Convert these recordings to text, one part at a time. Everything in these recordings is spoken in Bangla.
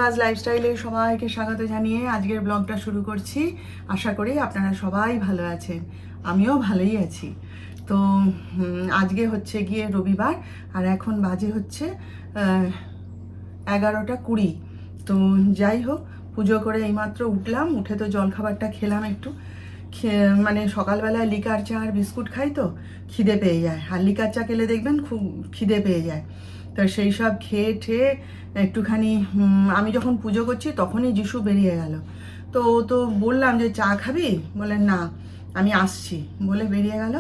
সোনাজ লাইফস্টাইলে সবাইকে স্বাগত জানিয়ে আজকের ব্লগটা শুরু করছি। আশা করি আপনারা সবাই ভালো আছেন, আমিও ভালোই আছি। তো আজকে হচ্ছে গিয়ে রবিবার, আর এখন বাজে হচ্ছে 11:20। তো যাই হোক, পুজো করে এইমাত্র উঠলাম, উঠে তো জলখাবারটা খেলাম একটু। মানে সকালবেলায় লিকার চা আর বিস্কুট খাই, তো খিদে পেয়ে যায়, আর লিকার চা খেলে দেখবেন খুব খিদে পেয়ে যায়। তো সেই সব খেয়ে ঠেয়ে একটুখানি আমি যখন পুজো করছি তখনই যিশু বেরিয়ে গেল। তো ও তো বললাম যে চা খাবি, বলে না আমি আসছি বলে বেরিয়ে গেল।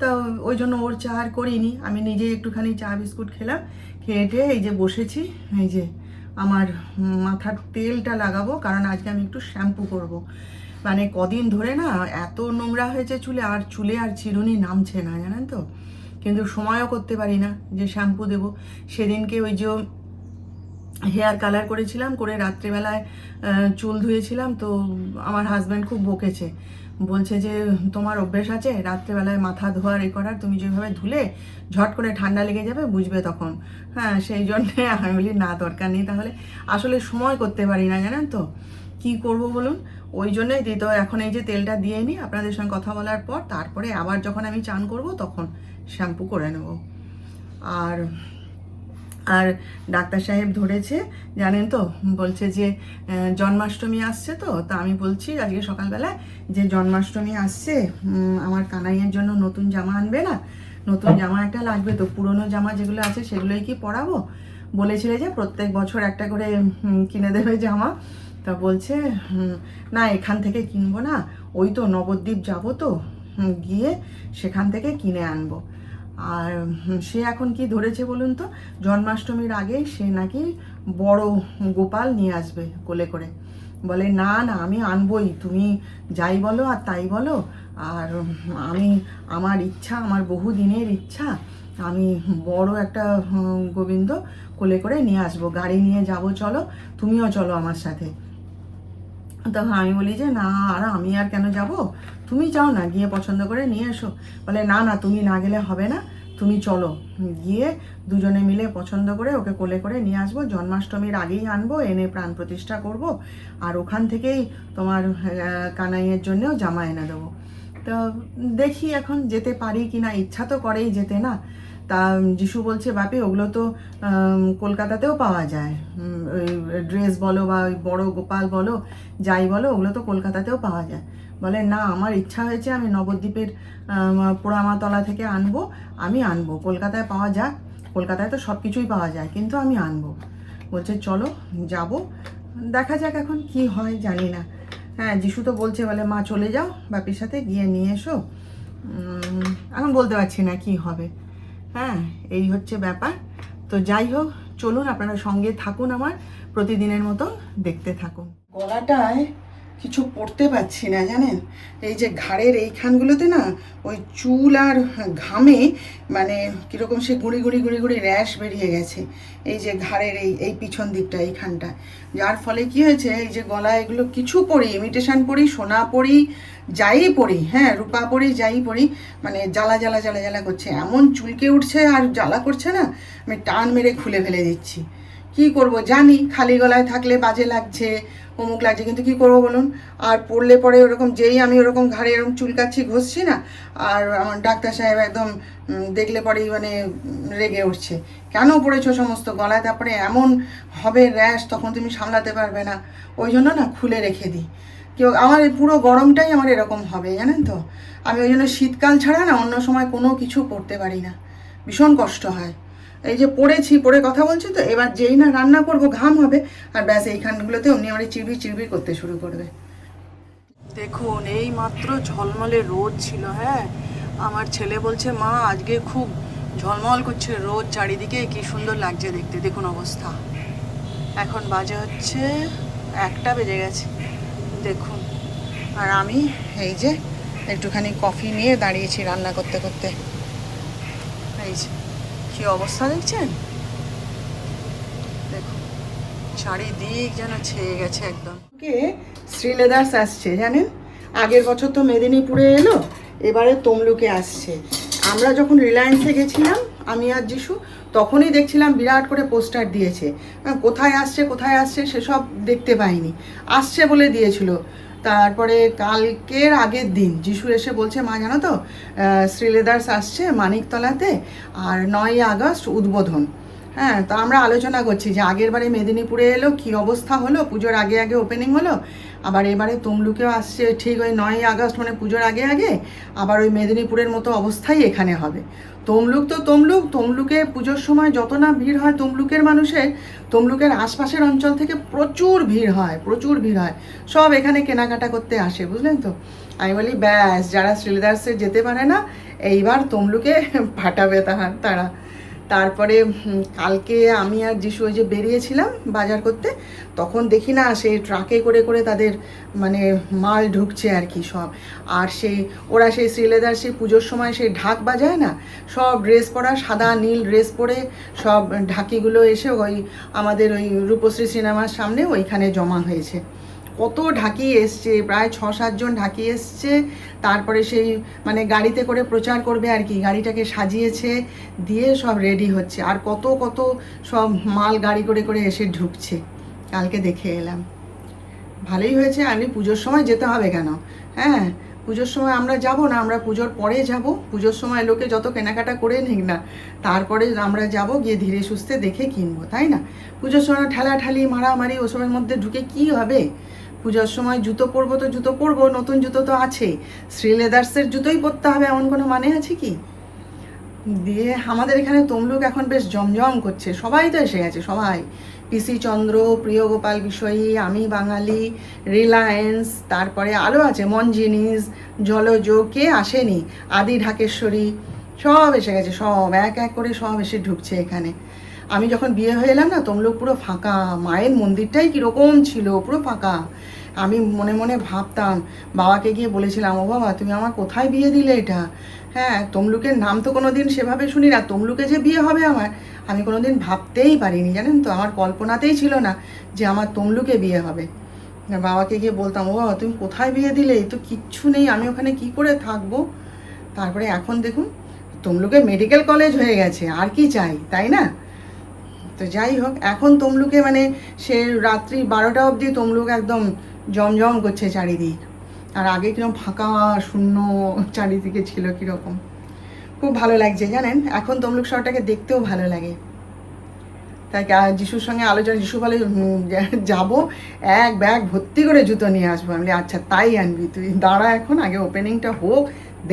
তো ওই জন্য ওর চা আর করিনি, আমি নিজে একটুখানি চা বিস্কুট খেলাম। খেয়ে ঠেয়ে এই যে বসেছি, এই যে আমার মাথার তেলটা লাগাবো, কারণ আজকে আমি একটু শ্যাম্পু করব। মানে কদিন ধরে না এত নোংরা হয়েছে চুলে, আর চুলে আর চিরুনি নামছে না, জানেন তো। কিন্তু সময়ও করতে পারি না যে শ্যাম্পু দেবো। সেদিনকে ওই যে হেয়ার কালার করেছিলাম, করে রাত্রিবেলায় চুল ধুয়েছিলাম, তো আমার হাজব্যান্ড খুব বকেছে, বলছে যে তোমার অভ্যেস আছে রাত্রেবেলায় মাথা ধোয়ার এ করার, তুমি যেভাবে ধুলে ঝট করে ঠান্ডা লেগে যাবে, বুঝবে তখন। হ্যাঁ, সেই জন্যে আমি বলি না, দরকার নেই। তাহলে আসলে সময় করতে পারি না, জানেন তো, কি করব বলুন। ওই জন্যই দিই। তো এখন এই যে তেলটা দিয়ে নিই আপনাদের সঙ্গে কথা বলার পর, তারপরে আবার যখন আমি চান করব তখন শ্যাম্পু করে নেব। আর আর ডাক্তার সাহেব ধরেছে, জানেন তো, বলছে যে জন্মাষ্টমী আসছে। তো আমি বলছি আজকে সকালবেলায় যে জন্মাষ্টমী আসছে, আমার কানাইয়ের জন্য নতুন জামা আনবে না? নতুন জামা একটা লাগবে, তো পুরনো জামা যেগুলো আছে সেগুলোই কি পরাবো? বলেছিলে যে প্রত্যেক বছর একটা করে কিনে দেবে জামা। তা বলছে না, এখান থেকে কিনবো না, ওই তো নবদ্বীপ যাবো, তো গিয়ে সেখান থেকে কিনে আনবো। আর সে এখন কি ধরেছে বলুন তো, জন্মাষ্টমীর আগে সে নাকি বড় গোপাল নিয়ে আসবে কোলে করে। বলে না না, আমি আনবই, তুমি যাই বলো আর তাই বলো। আর আমার ইচ্ছা, আমার বহু দিনের ইচ্ছা, আমি বড় একটা গোবিন্দ কোলে করে নিয়ে আসবো, গাড়ি নিয়ে যাব, চলো তুমিও চলো আমার সাথে। তখন আমি বলি যে না, আর আমি আর কেন যাব, তুমি যাও না, গিয়ে পছন্দ করে নিয়ে এসো। বলে না না, তুমি না গেলে হবে না, তুমি চলো, গিয়ে দুজনে মিলে পছন্দ করে ওকে কোলে করে নিয়ে আসবো, জন্মাষ্টমীর আগেই আনবো, এনে প্রাণ প্রতিষ্ঠা করব, আর ওখান থেকেই তোমার কানাইয়ের জন্যেও জামা এনে দেবো। তো দেখি এখন যেতে পারি কি না, ইচ্ছা তো করেই যেতে, না। তা যিশু বলছে বাপি, ওগুলো তো কলকাতাতেও পাওয়া যায়, ওই ড্রেস বলো বা ওই বড় গোপাল বলো, যাই বলো, ওগুলো তো কলকাতাতেও পাওয়া যায়। বলে না, আমার ইচ্ছা হয়েছে আমি নবদ্বীপের পোড়ামাতলা থেকে আনবো, আমি আনবো, কলকাতায় পাওয়া যাক, কলকাতায় তো সব কিছুই পাওয়া যায়, কিন্তু আমি আনবো। বলছে চলো যাব, দেখা যাক এখন কি হয়, জানি না। হ্যাঁ, যিশু তো বলছে, বলে মা চলে যাও বাপির সাথে, গিয়ে নিয়ে এসো। এখন বলতে পারছি না কি হবে। হ্যাঁ, এই হচ্ছে ব্যাপার। তো যাই হোক, চলুন আপনারা সঙ্গে থাকুন, আমার প্রতিদিনের মতো দেখতে থাকুন। গলাটায় কিছু পড়তে পারছি না, জানেন। এই যে ঘাড়ের এইখানগুলোতে না ওই চুল আর ঘামে মানে কীরকম সে গুঁড়ি গুঁড়ি গুঁড়ি গুঁড়ি র্যাশ বেরিয়ে গেছে, এই যে ঘাড়ের এই পিছন দিকটা, এইখানটা। যার ফলে কি হয়েছে, এই যে গলায় এগুলো কিছু পরি, ইমিটেশন পরি, সোনা পরি, যাই পরি, হ্যাঁ রূপা পরি, যাই পরি, মানে জ্বালা জ্বালা জ্বালা জ্বালা করছে, এমন চুলকে উঠছে আর জ্বালা করছে না, আমি টান মেরে খুলে ফেলে দিচ্ছি। কি করব জানি, খালি গলায় থাকলে বাজে লাগছে, অমুক লাগছে, কিন্তু কি করবো বলুন। আর পড়লে পরে ওরকম, যেই আমি ওরকম ঘাড়ে এরকম চুলকাচ্ছি, ঘষছি না, আর আমার ডাক্তার সাহেব একদম দেখলে পরেই মানে রেগে উঠছে, কেন পড়েছো সমস্ত গলায়, তারপরে এমন হবে র্যাশ, তখন তুমি সামলাতে পারবে না। ওই জন্য না খুলে রেখে দিই। কেউ আমার এই পুরো গরমটাই আমার এরকম হবে, জানেন তো। আমি ওই জন্য শীতকাল ছাড়া না অন্য সময় কোনো কিছু পড়তে পারি না, ভীষণ কষ্ট হয়। এই যে পড়েছি, পড়ে কথা বলছি, তো এবার যেই না রান্না করব ঘাম হবে, আর ব্যাস এইখানগুলোতে অমনি আমার চিরবির চিরবির করতে শুরু করবে। দেখুন, এই মাত্র ঝলমলে রোদ ছিল। হ্যাঁ, আমার ছেলে বলছে মা আজকে খুব ঝলমল করছে রোদ, চারিদিকে কি সুন্দর লাগছে দেখতে। দেখুন অবস্থা, এখন বাজে হচ্ছে 1টা বেজে গেছে, দেখুন। আর আমি এই যে একটুখানি কফি নিয়ে দাঁড়িয়েছি রান্না করতে করতে। এই যে কি অবস্থা দেখছেন, দেখুন চারিদিক যেন ছেয়ে গেছে একদম। কে শ্রীলেদার্স আসছে জানেন, আগের বছর তো মেদিনীপুরে এলো, এবারে তমলুকে আসছে। আমরা যখন রিলায়েন্সে গেছিলাম, আমি আর যিশু, তখনই দেখছিলাম বিরাট করে পোস্টার দিয়েছে, কোথায় আসছে সেসব দেখতে পাইনি, আসছে বলে দিয়েছিল। তারপরে কালকের আগের দিন যিশু এসে বলছে, মা জানো তো শ্রীলেদার্স আসছে মানিকতলাতে, আর 9ই আগস্ট উদ্বোধন। হ্যাঁ, তো আমরা আলোচনা করছি যে আগের বারে মেদিনীপুরে এলো, কী অবস্থা হলো, পুজোর আগে আগে ওপেনিং হলো, আবার এবারে তমলুকেও আসছে ঠিক ওই 9ই আগস্ট মানে পুজোর আগে আগে, আবার ওই মেদিনীপুরের মতো অবস্থাই এখানে হবে। তমলুক তো তমলুকে পুজোর সময় যত না ভিড় হয় তমলুকের মানুষের, তমলুকের আশপাশের অঞ্চল থেকে প্রচুর ভিড় হয়, সব এখানে কেনাকাটা করতে আসে, বুঝলেন তো। আমি বলি ব্যাস, যারা শ্রীলেদার্সে যেতে পারে না এইবার তমলুকে ফাটাবে তারা। তারপরে কালকে আমি আর যিশু ওই যে বেরিয়েছিলাম বাজার করতে, তখন দেখি না সেই ট্রাকে করে করে তাদের মানে মাল ঢুকছে আর কি সব। আর ওরা সেই শ্রীলেদার সেই পুজোর সময় সেই ঢাক বাজায় না, সব ড্রেস পরা সাদা নীল ড্রেস পরে সব ঢাকিগুলো এসে ওই আমাদের ওই রূপশ্রী সিনেমার সামনে ওইখানে জমা হয়েছে। কত ঢাকি এসছে, প্রায় 6-7 জন ঢাকি এসছে। তারপরে সেই মানে গাড়িতে করে প্রচার করবে আর কি, গাড়িটাকে সাজিয়েছে দিয়ে সব রেডি হচ্ছে, আর কত কত সব মাল গাড়ি করে করে এসে ঢুকছে। কালকে দেখে এলাম, ভালোই হয়েছে। আমি পুজোর সময় যেতে হবে কেন? হ্যাঁ, পুজোর সময় আমরা যাব না, আমরা পুজোর পরে যাব। পুজোর সময় লোকে যত কেনাকাটা করে নিক না, তারপরে আমরা যাব, গিয়ে ধীরে সুস্থে দেখে কিনবো, তাই না? পুজোর সময় ঠেলাঠালি মারামারি ওসবের মধ্যে ঢুকে কি হবে? পুজোর সময় জুতো পরবো তো জুতো পরবো, নতুন জুতো তো আছে, শ্রীলেদার্সের জুতোই পরতে হবে এমন কোনো মানে আছে কি? দিয়ে আমাদের এখানে তমলুক এখন বেশ জমজম করছে, সবাই তো এসে গেছে, সবাই। পিসি চন্দ্র, প্রিয় গোপাল বিষয়ী, আমি বাঙালি, রিলায়েন্স, তারপরে আরও আছে মনজিনিস, জলজ, কে আসেনি, আদি ঢাকেশ্বরী, সব এসে গেছে, সব এক এক করে সব এসে ঢুকছে এখানে। আমি যখন বিয়ে হয়ে এলাম না, তমলুক পুরো ফাঁকা, মায়ের মন্দিরটাই কীরকম ছিল, পুরো ফাঁকা। আমি মনে মনে ভাবতাম, বাবাকে গিয়ে বলেছিলাম, ও বাবা তুমি আমার কোথায় বিয়ে দিলে এটা? হ্যাঁ, তমলুকের নাম তো কোনো দিন সেভাবে শুনি না, তমলুকে যে বিয়ে হবে আমার, আমি কোনো দিন ভাবতেই পারিনি, জানেন তো, আমার কল্পনাতেই ছিল না যে আমার তমলুকে বিয়ে হবে। বাবাকে গিয়ে বলতাম, ও বাবা তুমি কোথায় বিয়ে দিলে, তো কিচ্ছু নেই, আমি ওখানে কি করে থাকবো? তারপরে এখন দেখুন তমলুকে মেডিকেল কলেজ হয়ে গেছে, আর কি চাই, তাই না? তো যাই হোক, এখন তমলুকে মানে সে রাত্রি 12টা অবধি তমলুক একদম জমজম করছে চারিদিক। আর আগে কিরকম ফাঁকা শূন্য চারিদিকে ছিল কীরকম, খুব ভালো লাগছে জানেন, এখন তমলুক শহরটাকে দেখতেও ভালো লাগে। তাই যিশুর সঙ্গে আলোচনা, যিশু বলে যাবো, এক ব্যাগ ভর্তি করে জুতো নিয়ে আসবো। আমি আচ্ছা তাই আনবি, তুই দাঁড়া এখন, আগে ওপেনিংটা হোক,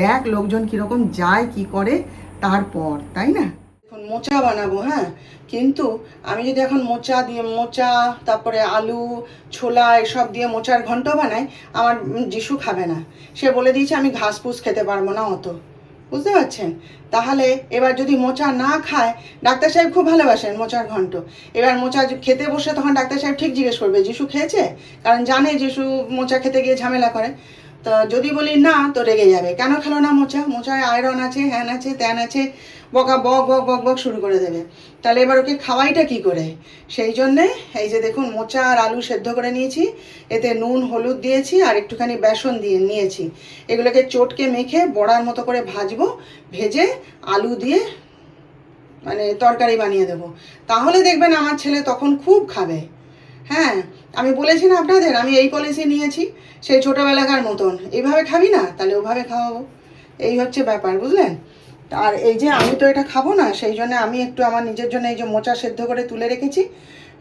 দেখ লোকজন কীরকম যায় কি করে, তারপর, তাই না? এখন মোচা বানাবো, হ্যাঁ, কিন্তু আমি যদি এখন মোচা তারপরে আলু ছোলা এসব দিয়ে মোচার ঘন্ট বানাই, আমার যিশু খাবে না, সে বলে দিয়েছে আমি ঘাস ফুস খেতে পারবো না অত, বুঝতে পারছেন? তাহলে এবার যদি মোচা না খায়, ডাক্তার সাহেব খুব ভালোবাসেন মোচার ঘন্ট, এবার মোচা খেতে বসে তখন ডাক্তার সাহেব ঠিক জিজ্ঞেস করবে যিশু খেয়েছে, কারণ জানে যিশু মোচা খেতে গিয়ে ঝামেলা করে। তো যদি বলি না, তো রেগে যাবে, কেন খেলো না মোচায় আয়রন আছে, হ্যান আছে, ত্যান আছে, বকা বক বক বক বক শুরু করে দেবে। তাহলে এবার ওকে খাওয়াইটা কি করে? সেই জন্যে এই যে দেখুন মোচা আর আলু সেদ্ধ করে নিয়েছি, এতে নুন হলুদ দিয়েছি আর একটুখানি বেসন দিয়ে নিয়েছি, এগুলোকে চটকে মেখে বড়ার মতো করে ভাজবো, ভেজে আলু দিয়ে মানে তরকারি বানিয়ে দেবো, তাহলে দেখবেন আমার ছেলে তখন খুব খাবে। হ্যাঁ, আমি বলেছি না আপনাদের, আমি এই পলিসি নিয়েছি সেই ছোটোবেলাকার মতন, এইভাবে খাবি না তাহলে ওভাবে খাওয়াবো, এই হচ্ছে ব্যাপার, বুঝলেন? আর এই যে আমি তো এটা খাবো না, সেই জন্য আমি একটু আমার নিজের জন্য এই যে মোচা সেদ্ধ করে তুলে রেখেছি,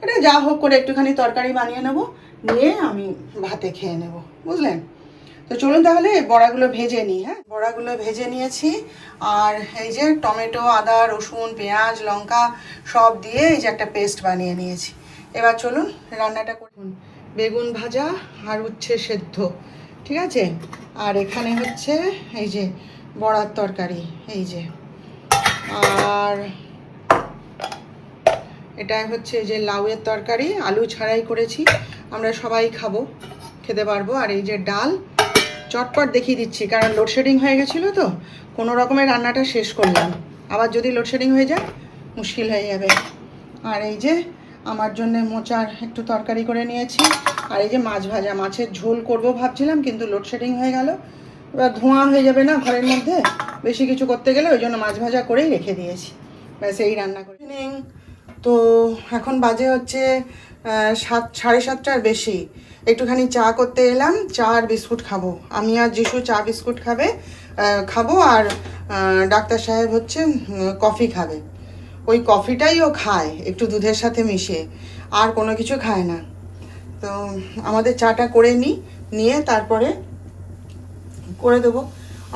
এটা যা হোক করে একটুখানি তরকারি বানিয়ে নেব, নিয়ে আমি ভাতে খেয়ে নেব, বুঝলেন? তো চলুন তাহলে বড়াগুলো ভেজে নিই। হ্যাঁ, বড়াগুলো ভেজে নিয়েছি, আর এই যে টমেটো, আদা, রসুন, পেঁয়াজ, লঙ্কা সব দিয়ে এই যে একটা পেস্ট বানিয়ে নিয়েছি। এবার চলুন রান্নাটা করুন। বেগুন ভাজা আর উচ্ছে সেদ্ধ, ঠিক আছে, আর এখানে হচ্ছে এই যে বড়ার তরকারি, এই যে, আর এটা হচ্ছে যে লাউয়ের তরকারি, আলু ছাড়াই করেছি, আমরা সবাই খাবো, খেতে পারবো। আর এই যে ডাল, চটপট দেখিয়ে দিচ্ছি কারণ লোডশেডিং হয়ে গেছিলো তো, কোনো রকমের রান্নাটা শেষ করলাম, আবার যদি লোডশেডিং হয়ে যায় মুশকিল হয়ে যাবে। আর এই যে আমার জন্য মোচার একটু তরকারি করে নিয়েছি, আর এই যে মাছ ভাজা, মাছের ঝোল করব ভাবছিলাম কিন্তু লোডশেডিং হয়ে গেল, এবার ধোঁয়া হয়ে যাবে না ঘরের মধ্যে বেশি কিছু করতে গেলে, ওই জন্য মাছ ভাজা করেই রেখে দিয়েছি, ব্যাস এই রান্না করি। তো এখন বাজে হচ্ছে 7:30টার বেশি। একটুখানি চা করতে এলাম, চা আর বিস্কুট খাবো। আমি আর যিশু চা বিস্কুট খাবো আর ডাক্তার সাহেব হচ্ছে কফি খাবে। ওই কফিটাই ও খায় একটু দুধের সাথে মিশিয়ে, আর কোনো কিছু খায় না। তো আমাদের চাটা করে নিয়ে তারপরে করে দেবো।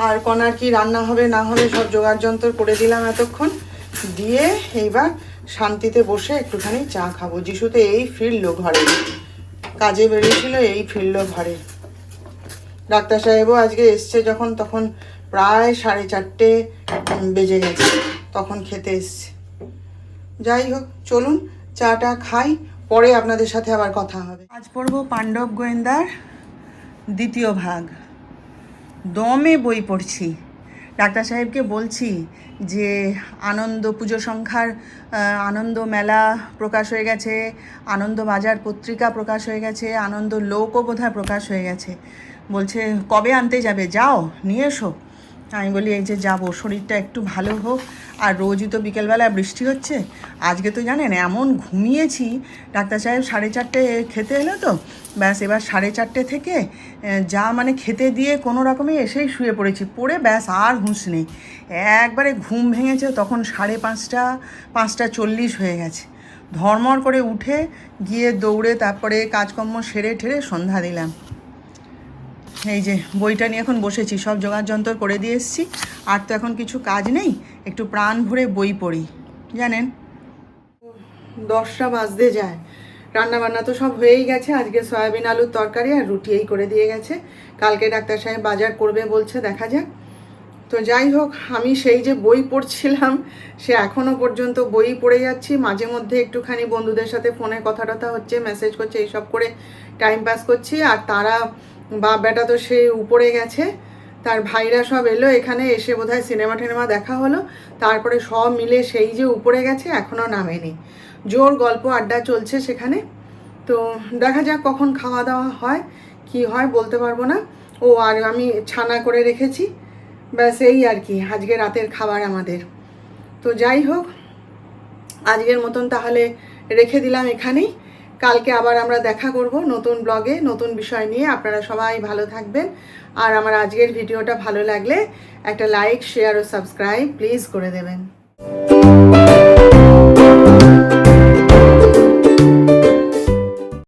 আর কনার কি রান্না হবে না হবে সব জোগাড় যন্ত্র করে দিলাম এতক্ষণ, দিয়ে এইবার শান্তিতে বসে একটুখানি চা খাবো। যিশুতে এই ফিরলো ঘরে, কাজে বেরিয়েছিল, এই ফিরলো ঘরে। ডাক্তার সাহেবও আজকে এসছে যখন, তখন প্রায় 4:30 বেজে গেছে, তখন খেতে এসছে। যাই হোক, চলুন চাটা খাই, পরে আপনাদের সাথে আবার কথা হবে। আজ পড়বো পাণ্ডব গোয়েন্দার 2য় ভাগ। দমে বই পড়ছি। ডাক্তার সাহেবকে বলছি যে আনন্দ পুজো সংখ্যার আনন্দ মেলা প্রকাশ হয়ে গেছে, আনন্দ বাজার পত্রিকা প্রকাশ হয়ে গেছে, আনন্দ লোকও বোধহয় প্রকাশ হয়ে গেছে। বলছে কবে আনতে যাবে, যাও নিয়ে এসো। আমি বলি এই যে যাবো, শরীরটা একটু ভালো হোক। আর রোজই তো বিকেলবেলা বৃষ্টি হচ্ছে। আজকে তো জানেন এমন ঘুমিয়েছি, ডাক্তার সাহেব 4:30 খেতে এলো তো, ব্যাস এবার 4:30 থেকে যা মানে খেতে দিয়ে কোনো রকমে এসেই শুয়ে পড়েছি, পড়ে ব্যাস আর হুঁশ নেই। একবারে ঘুম ভেঙেছে, তখন 5:30 5:40 হয়ে গেছে। ধর্মর করে উঠে গিয়ে দৌড়ে তারপরে কাজকর্ম সেরে ঠেরে সন্ধ্যা দিলাম। এই যে বইটা নিয়ে এখন বসেছি, সব জোগাড় যন্ত্র করে দিয়ে এসেছি। আর তো এখন কিছু কাজ নেই, একটু প্রাণ ভরে বই পড়ি। জানেন 10টা বাজতে যায়। রান্না বান্না তো সব হয়েই গেছে। আজকে সয়াবিন আলুর তরকারি আর রুটি এই করে দিয়ে গেছে। কালকে ডাক্তার সাহেব বাজার করবে বলছে, দেখা যাক। তো যাই হোক, আমি সেই যে বই পড়ছিলাম, সে এখনও পর্যন্ত বই পড়ে যাচ্ছি। মাঝে মধ্যে একটুখানি বন্ধুদের সাথে ফোনে কথা টথা হচ্ছে, মেসেজ করছে, এইসব করে টাইম পাস করছি। আর তারা বাপ বেটা তো সে উপরে গেছে, তার ভাইরা সব এলো এখানে, এসে বোধহয় সিনেমা টিনেমা দেখা হলো, তারপরে সব মিলে সেই যে উপরে গেছে, এখনও নামেনি। জোর গল্প আড্ডা চলছে সেখানে। তো দেখা যাক কখন খাওয়া দাওয়া হয়, কি হয় বলতে পারবো না। ও আর আমি ছানা করে রেখেছি, ব্যাস এই আর কি আজকে রাতের খাবার আমাদের। তো যাই হোক, আজকের মতন তাহলে রেখে দিলাম এখানেই। কালকে আবার আমরা দেখা করব নতুন ব্লগে, নতুন বিষয় নিয়ে। আপনারা সবাই ভালো থাকবেন। আর আমার আজকের ভিডিওটা ভালো লাগলে একটা লাইক, শেয়ার ও সাবস্ক্রাইব প্লিজ করে দেবেন।